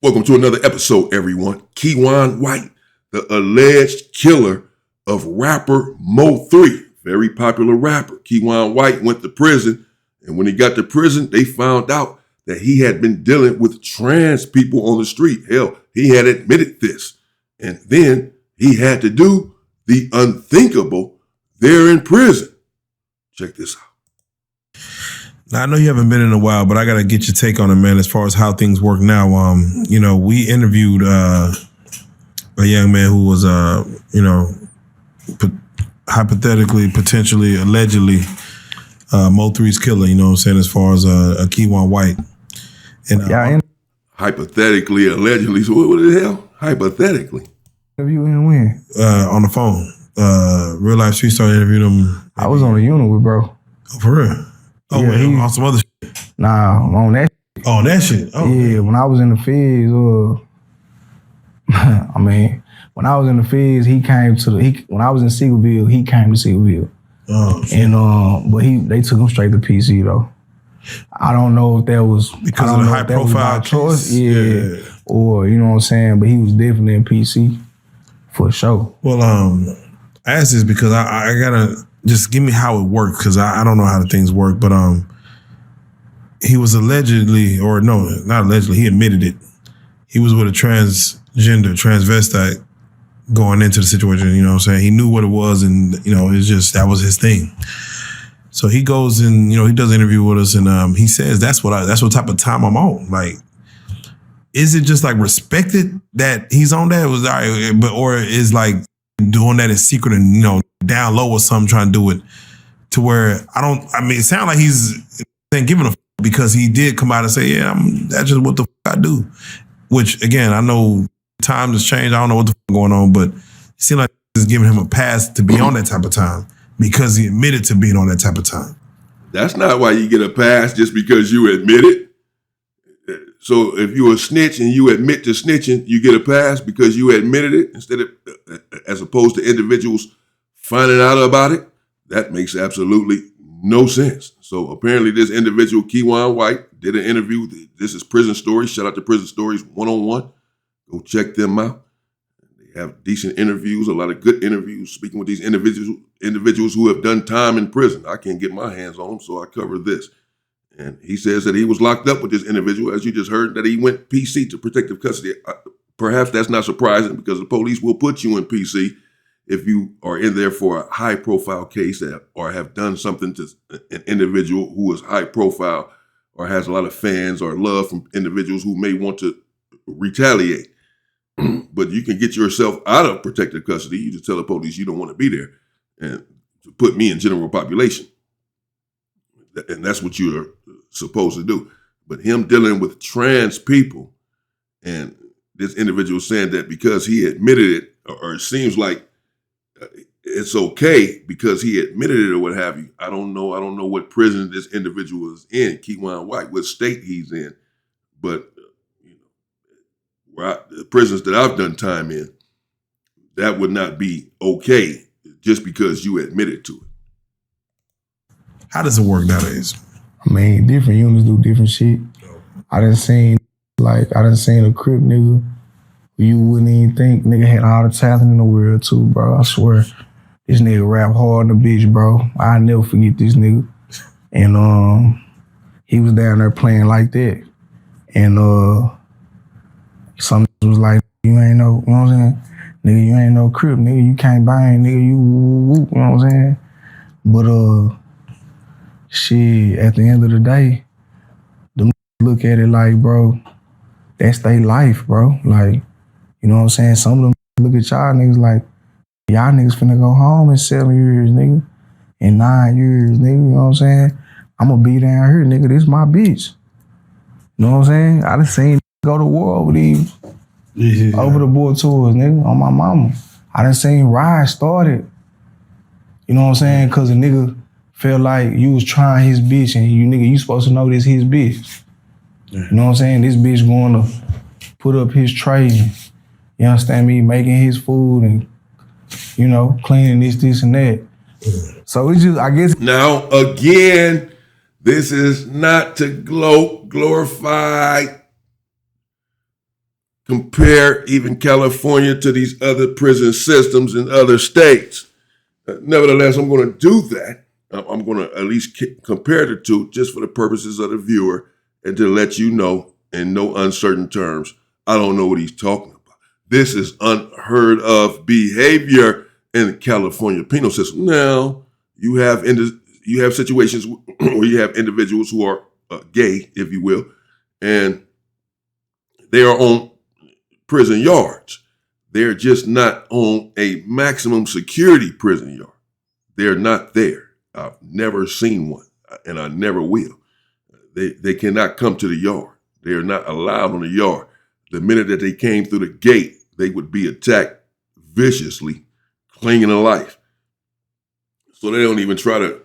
Welcome to another episode, everyone. Kiwan White, the alleged killer of rapper Mo3, very popular rapper. Kiwan White went to prison, and when he got to prison, they found out that he had been dealing with trans people on the street. Hell, he had admitted this. And then he had to do the unthinkable there in prison. Check this out. Now, I know you haven't been in a while, but I got to get your take on it, man, as far as how things work now. We interviewed a young man who was, hypothetically, potentially, allegedly, Mo3's killer, you know what I'm saying, as far as a Kiwan White. And hypothetically, allegedly, so what the hell? Hypothetically. Interview him when? On the phone. Real Life Street Star interviewed him. I was on the unit with bro. Oh, for real? Oh, yeah, wait, on some other shit? Nah, on that shit. Oh, that shit? Oh. Yeah, when I was in the feds, when I was in the feds, when I was in Seagoville, he came to Seagoville. Oh, shit. And, but they took him straight to PC, though. I don't know if that was because of the high profile choice. Yeah. Or, you know what I'm saying? But he was definitely in PC for sure. Well, I asked this because I gotta just give me how it worked, because I don't know how the things work. But he was allegedly, or no, not allegedly, he admitted it. He was with a transvestite going into the situation, you know what I'm saying? He knew what it was, and, it's just, that was his thing. So he goes and, he does an interview with us, and he says, that's what type of time I'm on. Like, is it just like respected that he's on that? Or is like doing that in secret and, down low or something, trying to do it to where it sounds like he's giving a because he did come out and say, yeah, that's just what the I do. Which, again, I know times has changed. I don't know what the going on, but it seems like it's giving him a pass to be on that type of time because he admitted to being on that type of time. That's not why you get a pass just because you admit it. So if you're a snitch and you admit to snitching, you get a pass because you admitted it instead of, as opposed to individuals finding out about it. That makes absolutely no sense. So apparently this individual, Kiwan White, did an interview. This is Prison Stories. Shout out to Prison Stories 101. Go check them out. They have decent interviews, a lot of good interviews, speaking with these individuals who have done time in prison. I can't get my hands on them, so I cover this. And he says that he was locked up with this individual, as you just heard, that he went PC to protective custody. Perhaps that's not surprising because the police will put you in PC if you are in there for a high-profile case or have done something to an individual who is high-profile or has a lot of fans or love from individuals who may want to retaliate. But you can get yourself out of protective custody. You just tell the police you don't want to be there and to put me in general population. And that's what you're supposed to do. But him dealing with trans people and this individual saying that because he admitted it, or it seems like it's okay because he admitted it or what have you. I don't know what prison this individual is in, Kiwan White, what state he's in. But the prisons that I've done time in, that would not be okay just because you admitted to it. How does it work nowadays? Different units do different shit. I done seen a Crip nigga who you wouldn't even think nigga had all the talent in the world too, bro. I swear. This nigga rap hard in the bitch, bro. I'll never forget this nigga. And he was down there playing like that. And some was like, you ain't no, you know what I'm saying? Nigga, you ain't no Crip, nigga. You can't bang, nigga. You whoop, you know what I'm saying? But shit, at the end of the day, them look at it like, bro, that's their life, bro. Like, you know what I'm saying? Some of them look at y'all niggas like, y'all niggas finna go home in 7 years, nigga. In 9 years, nigga, you know what I'm saying? I'ma be down here, nigga. This my bitch. You know what I'm saying? I done seen go to war over these, over the board tours, nigga, on my mama. I done seen riots started. You know what I'm saying? Cause a nigga felt like you was trying his bitch and you supposed to know this his bitch. Yeah. You know what I'm saying? This bitch going to put up his tray and, you understand me, making his food and, cleaning this and that. Yeah. So it's just, I guess. Now, again, this is not to glorify compare even California to these other prison systems in other states. Nevertheless, I'm going to do that. I'm going to at least compare the two just for the purposes of the viewer and to let you know in no uncertain terms, I don't know what he's talking about. This is unheard of behavior in the California penal system. Now, you have situations where you have individuals who are gay, if you will, and they are on prison yards. They're just not on a maximum security prison yard. They're not there. I've never seen one, and I never will. They cannot come to the yard. They are not allowed on the yard. The minute that they came through the gate, they would be attacked viciously, clinging to life. So they don't even try to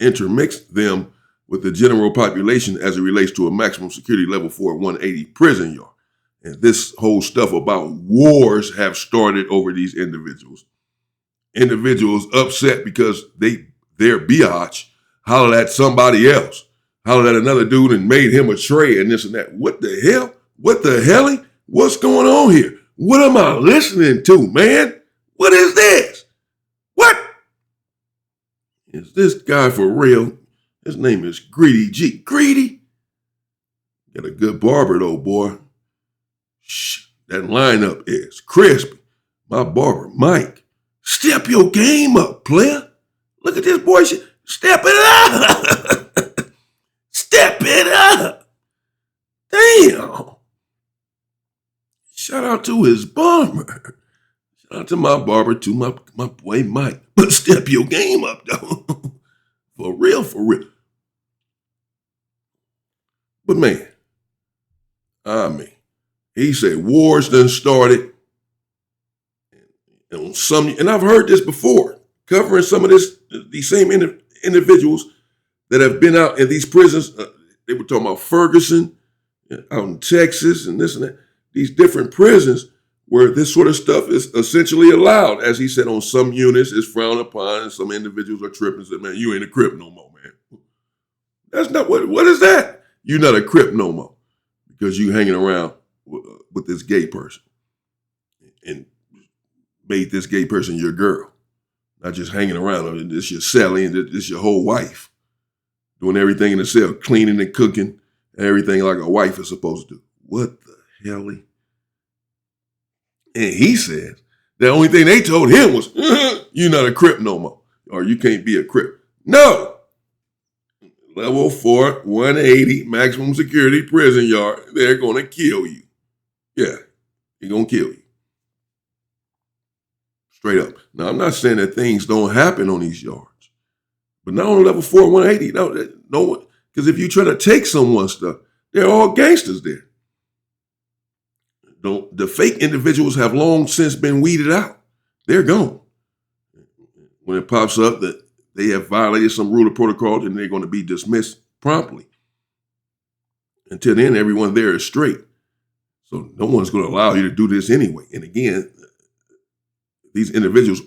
intermix them with the general population as it relates to a maximum security level for a 180 prison yard. And this whole stuff about wars have started over these individuals. Individuals upset because their biatch hollered at somebody else, hollered at another dude and made him a tray and this and that. What the hell? What the hell? What's going on here? What am I listening to, man? What is this? What? Is this guy for real? His name is Greedy G. Greedy? Got a good barber though, boy. Shh, that lineup is crispy. My barber, Mike. Step your game up, player. Look at this boy. Step it up. Step it up. Damn. Shout out to his barber. Shout out to my barber, to my boy Mike. But step your game up, though. For real, for real. But man, he said wars done started. And I've heard this before, covering some of these same individuals that have been out in these prisons. They were talking about Ferguson, out in Texas, and this and that. These different prisons where this sort of stuff is essentially allowed. As he said, on some units, it's frowned upon, and some individuals are tripping and say, man, you ain't a Crip no more, man. That's not what is that? You're not a Crip no more because you hanging around with this gay person. And made this gay person your girl, not just hanging around. This your Sally and this your whole wife, doing everything in the cell, cleaning and cooking, and everything like a wife is supposed to do. What the hell? And he said the only thing they told him was, you're not a Crip no more, or you can't be a Crip. No. Level 4, 180, maximum security prison yard, they're going to kill you. Yeah, they're going to kill you. Straight up. Now, I'm not saying that things don't happen on these yards, but not on level 4, 180. No one, because if you try to take someone's stuff, they're all gangsters there. The fake individuals have long since been weeded out. They're gone. When it pops up that they have violated some rule or protocol, then they're going to be dismissed promptly. Until then, everyone there is straight. So no one's going to allow you to do this anyway. And again, these individuals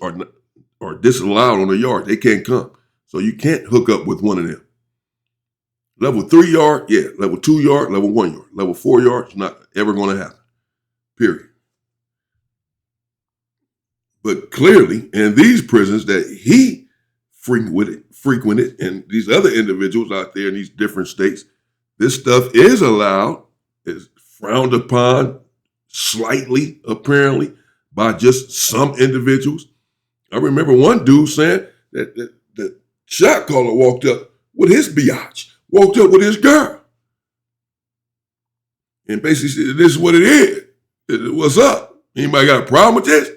are disallowed on the yard. They can't come. So you can't hook up with one of them. Level 3 yard, yeah. Level 2 yard, level 1 yard. Level 4 yard, it's not ever going to happen. Period. But clearly, in these prisons that he frequented, and these other individuals out there in these different states, this stuff is allowed, is frowned upon slightly, apparently, by just some individuals. I remember one dude saying that the shot caller walked up with his biatch, walked up with his girl. And basically said, this is what it is. What's up? Anybody got a problem with this?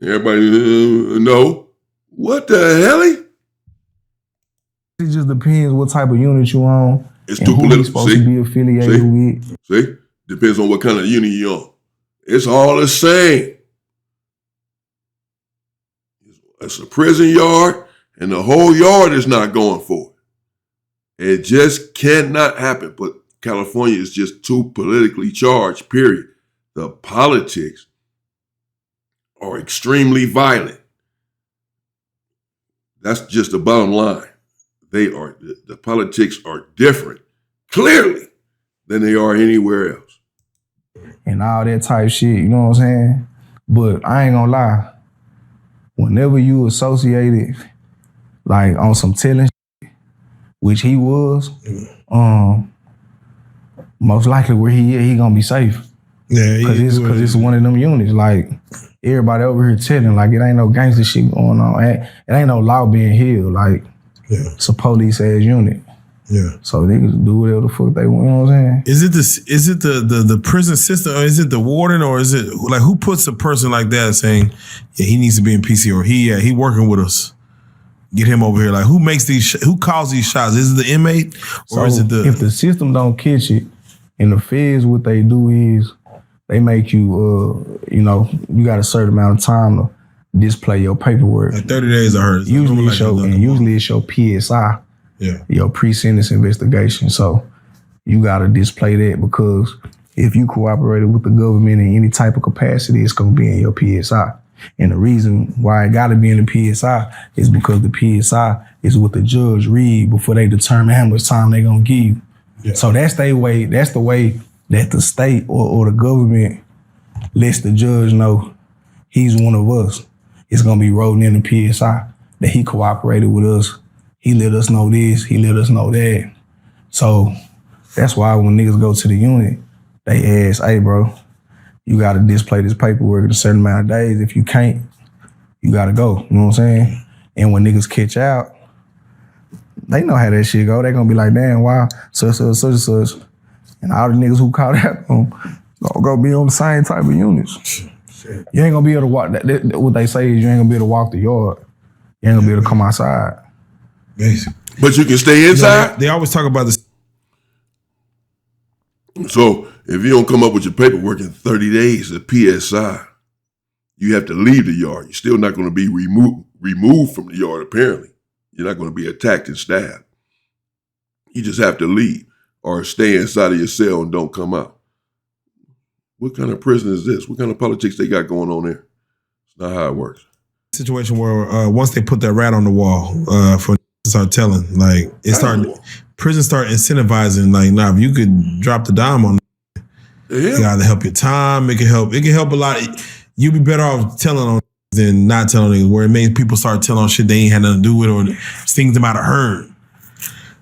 Everybody, no. What the hell? It just depends what type of unit you on. It's and too who you political. supposed to be affiliated with. See? Depends on what kind of unit you're on. It's all the same. It's a prison yard, and the whole yard is not going for it. It just cannot happen. But California is just too politically charged, period. The politics are extremely violent. That's just the bottom line. The politics are different, clearly, than they are anywhere else. and all that type shit, you know what I'm saying? But I ain't gonna lie, whenever you associated like on some telling shit, which he was, most likely where he gonna be safe. Yeah, Cause it's one of them units. Like everybody over here telling, like it ain't no gangster shit going on. It ain't no law being held. Like it's a police ass unit. Yeah. So niggas do whatever the fuck they want. You know what I'm saying? Is it the prison system, or is it the warden, or is it like who puts a person like that saying, yeah, he needs to be in PC, or he working with us? Get him over here. Like who makes who calls these shots? Is it the inmate, or is it the? If the system don't catch it, and the feds, what they do is they make you, you got a certain amount of time to display your paperwork. Like 30 days, I heard. Usually it's your PSI. Yeah. Your pre-sentence investigation. So you gotta display that, because if you cooperated with the government in any type of capacity, it's gonna be in your PSI. And the reason why it gotta be in the PSI is because the PSI is what the judge read before they determine how much time they gonna give you. Yeah. So that's the way that the state or the government lets the judge know he's one of us. It's gonna be wrote in the PSI that he cooperated with us. He let us know this, he let us know that. So that's why when niggas go to the unit, they ask, hey bro, you gotta display this paperwork in a certain amount of days. If you can't, you gotta go. You know what I'm saying? And when niggas catch out, they know how that shit go. They gonna be like, damn, why such. And all the niggas who caught out gonna be on the same type of units. You ain't gonna be able to walk, what they say is you ain't gonna be able to walk the yard. You ain't gonna be able to come outside. Basically. But you can stay inside? They always talk about this. So if you don't come up with your paperwork in 30 days, the PSI, you have to leave the yard. You're still not going to be removed from the yard, apparently. You're not going to be attacked and stabbed. You just have to leave or stay inside of your cell and don't come out. What kind of prison is this? What kind of politics they got going on there? It's not how it works. Situation where once they put that rat on the wall for to start telling, like prison start incentivizing, like, nah, if you could drop the dime on it can either help your time, it can help a lot. You'd be better off telling on than not telling niggas, where it makes people start telling on shit they ain't had nothing to do with, or things they might have heard.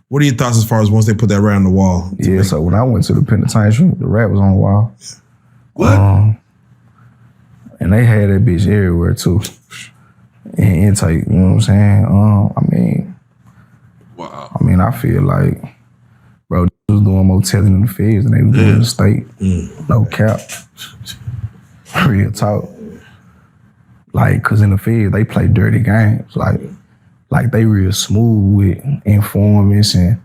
What are your thoughts as far as once they put that rat on the wall? Yeah, so when I went to the penitentiary, the rat was on the wall. What? And they had that bitch everywhere too. In intake, you know what I'm saying? Wow. I mean, I feel like, bro, they was doing more telling in the feds than they was doing in the state. No cap. Real talk. Like, cause in the feds, they play dirty games. Like they real smooth with informants and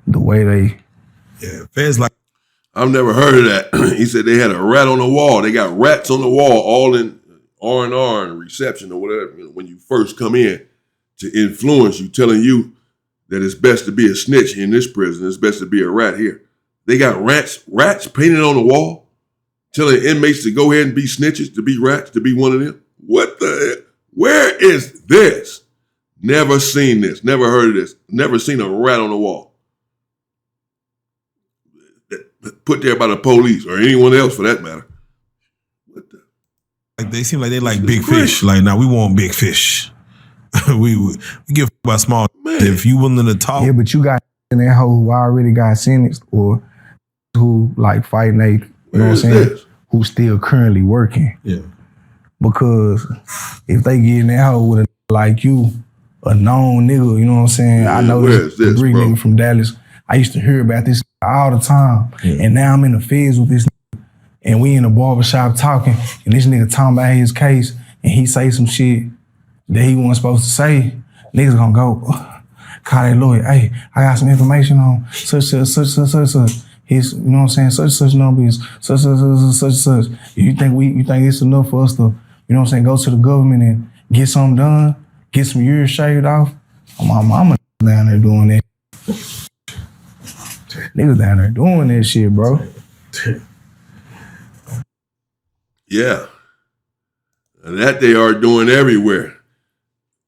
the way they. Yeah, feds like. I've never heard of that. He said they had a rat on the wall. They got rats on the wall, all in R&R and reception or whatever. You know, when you first come in to influence you, telling you that it's best to be a snitch in this prison. It's best to be a rat here. They got rats painted on the wall, telling inmates to go ahead and be snitches, to be rats, to be one of them. What the heck? Where is this? Never seen this. Never heard of this. Never seen a rat on the wall. Put there by the police or anyone else for that matter. What the? Like they seem like they like big fish. Like, now we want big fish. we give about small. Man. If you willing to talk. Yeah, but you got in that hoe who already got sentenced or who like fighting you know what I'm saying? This? Who still currently working. Yeah. Because if they get in that hoe with a like you, a known nigga, you know what I'm saying? Yeah, I know this Greek nigga from Dallas. I used to hear about this all the time. Yeah. And now I'm in the feds with this nigga, and we in the barbershop talking, and this nigga talking about his case, and he say some shit that he wasn't supposed to say. Niggas gonna go, call that lawyer, hey, I got some information on such. His, you know what I'm saying, such number is such. You think it's enough for us to, you know what I'm saying, go to the government and get something done, get some years shaved off? My mama down there doing that. Niggas down there doing that shit, bro. Yeah. And that they are doing everywhere,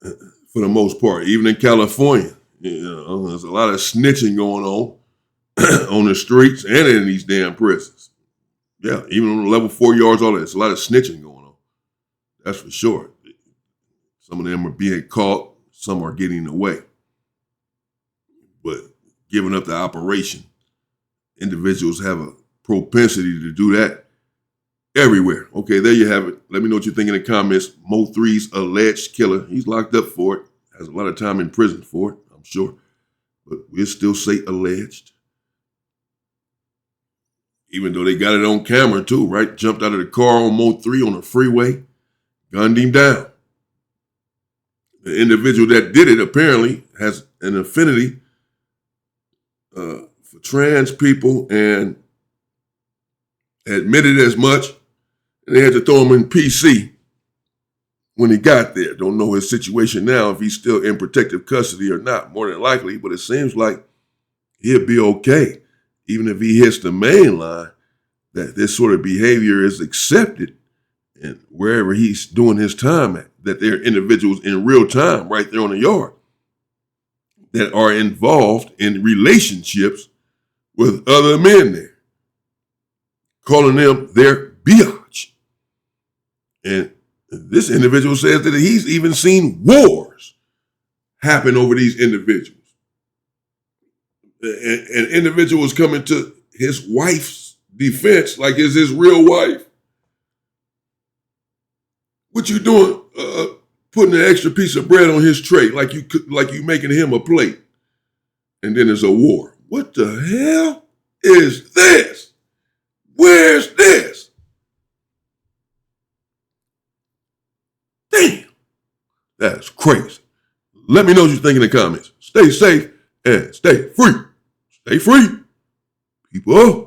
for the most part, even in California. You know, there's a lot of snitching going on the streets and in these damn prisons. Yeah, even on the level 4 yards, all that. It's a lot of snitching going on. That's for sure. Some of them are being caught. Some are getting away. But giving up the operation, individuals have a propensity to do that everywhere. Okay, there you have it. Let me know what you think in the comments. Mo3's alleged killer. He's locked up for it. Has a lot of time in prison for it, I'm sure. But we'll still say alleged. Even though they got it on camera too, right? Jumped out of the car on Mo3 on the freeway, gunned him down. The individual that did it apparently has an affinity for trans people and admitted as much. And they had to throw him in PC when he got there. Don't know his situation now, if he's still in protective custody or not, more than likely, but it seems like he'll be okay. Even if he hits the main line, that this sort of behavior is accepted and wherever he's doing his time at, that there are individuals in real time right there on the yard that are involved in relationships with other men there, calling them their biatch. And this individual says that he's even seen wars happen over these individuals. And individuals coming to his wife's defense like it's his real wife. What you doing? Putting an extra piece of bread on his tray like you making him a plate. And then there's a war. What the hell is this? Where's this? Damn, that's crazy. Let me know what you think in the comments. Stay safe and stay free. Stay free, people.